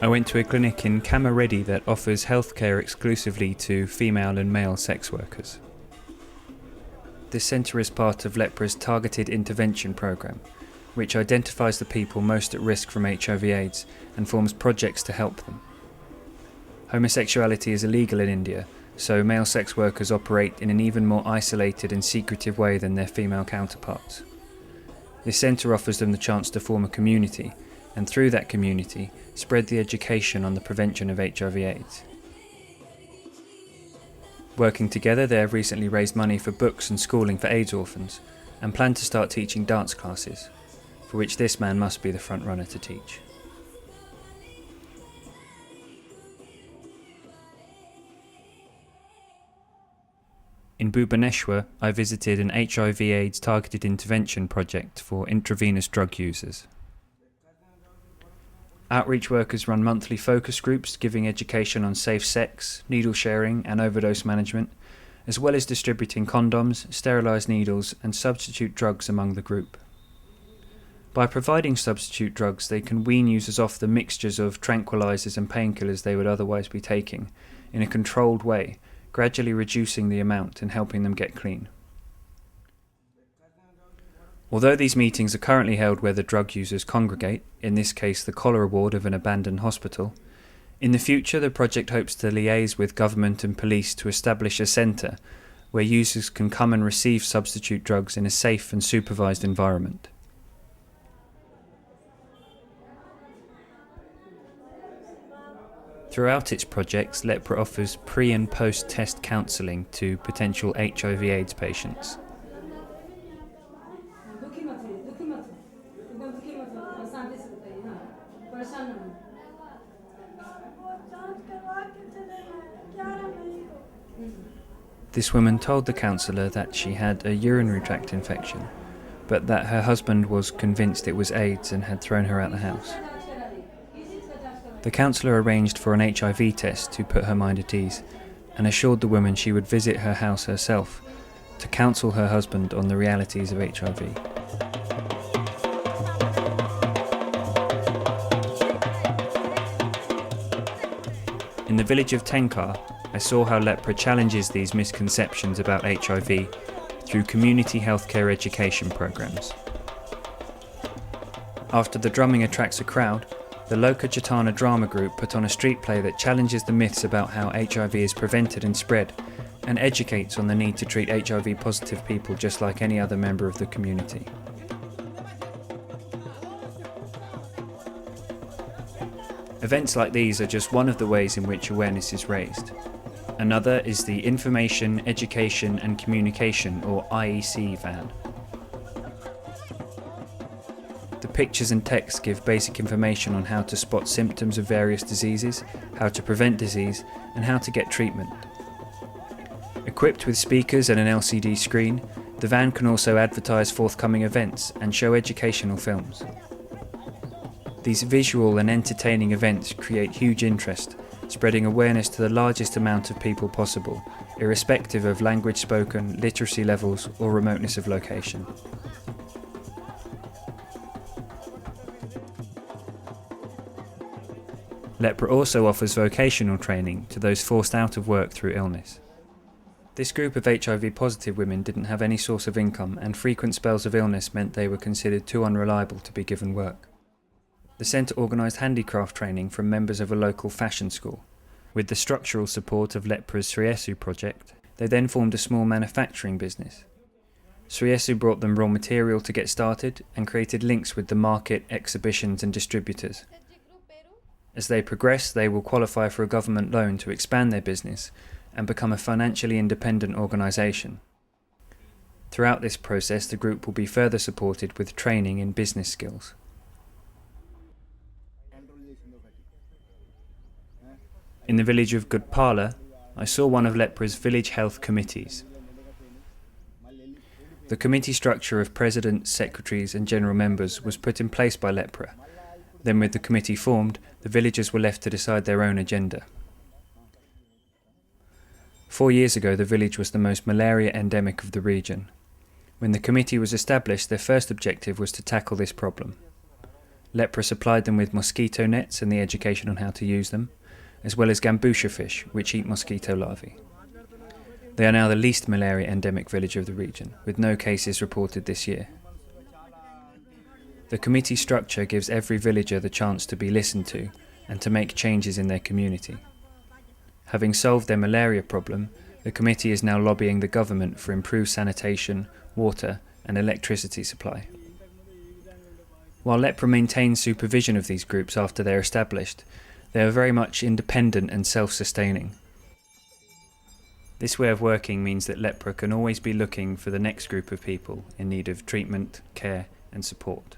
I went to a clinic in Kamaredi that offers healthcare exclusively to female and male sex workers. This centre is part of Lepra's targeted intervention programme, which identifies the people most at risk from HIV/AIDS and forms projects to help them. Homosexuality is illegal in India, so male sex workers operate in an even more isolated and secretive way than their female counterparts. This centre offers them the chance to form a community, and through that community, spread the education on the prevention of HIV/AIDS. Working together, they have recently raised money for books and schooling for AIDS orphans, and plan to start teaching dance classes, for which this man must be the front runner to teach. In Bhubaneswar, I visited an HIV/AIDS targeted intervention project for intravenous drug users. Outreach workers run monthly focus groups giving education on safe sex, needle sharing and overdose management, as well as distributing condoms, sterilised needles and substitute drugs among the group. By providing substitute drugs, they can wean users off the mixtures of tranquilizers and painkillers they would otherwise be taking, in a controlled way, gradually reducing the amount and helping them get clean. Although these meetings are currently held where the drug users congregate, in this case the cholera ward of an abandoned hospital, in the future the project hopes to liaise with government and police to establish a centre where users can come and receive substitute drugs in a safe and supervised environment. Throughout its projects, Lepra offers pre- and post-test counselling to potential HIV/AIDS patients. This woman told the counsellor that she had a urinary tract infection, but that her husband was convinced it was AIDS and had thrown her out the house. The counsellor arranged for an HIV test to put her mind at ease and assured the woman she would visit her house herself to counsel her husband on the realities of HIV. In the village of Tenkar, I saw how Lepra challenges these misconceptions about HIV through community healthcare education programs. After the drumming attracts a crowd, the Loka Chaitana drama group put on a street play that challenges the myths about how HIV is prevented and spread, and educates on the need to treat HIV-positive people just like any other member of the community. Events like these are just one of the ways in which awareness is raised. Another is the Information, Education and Communication, or IEC van. The pictures and text give basic information on how to spot symptoms of various diseases, how to prevent disease, and how to get treatment. Equipped with speakers and an LCD screen, the van can also advertise forthcoming events and show educational films. These visual and entertaining events create huge interest, spreading awareness to the largest amount of people possible, irrespective of language spoken, literacy levels, or remoteness of location. Lepra also offers vocational training to those forced out of work through illness. This group of HIV-positive women didn't have any source of income, and frequent spells of illness meant they were considered too unreliable to be given work. The centre organised handicraft training from members of a local fashion school. With the structural support of Lepra's Sriesu project, they then formed a small manufacturing business. Sriesu brought them raw material to get started and created links with the market, exhibitions and distributors. As they progress, they will qualify for a government loan to expand their business and become a financially independent organisation. Throughout this process, the group will be further supported with training in business skills. In the village of Gudpala, I saw one of Lepra's village health committees. The committee structure of presidents, secretaries and general members was put in place by Lepra. Then, with the committee formed, the villagers were left to decide their own agenda. 4 years ago, the village was the most malaria endemic of the region. When the committee was established, their first objective was to tackle this problem. Lepra supplied them with mosquito nets and the education on how to use them, as well as gambusha fish, which eat mosquito larvae. They are now the least malaria endemic village of the region, with no cases reported this year. The committee structure gives every villager the chance to be listened to and to make changes in their community. Having solved their malaria problem, the committee is now lobbying the government for improved sanitation, water and electricity supply. While Lepra maintains supervision of these groups after they are established, they are very much independent and self-sustaining. This way of working means that Lepra can always be looking for the next group of people in need of treatment, care and support.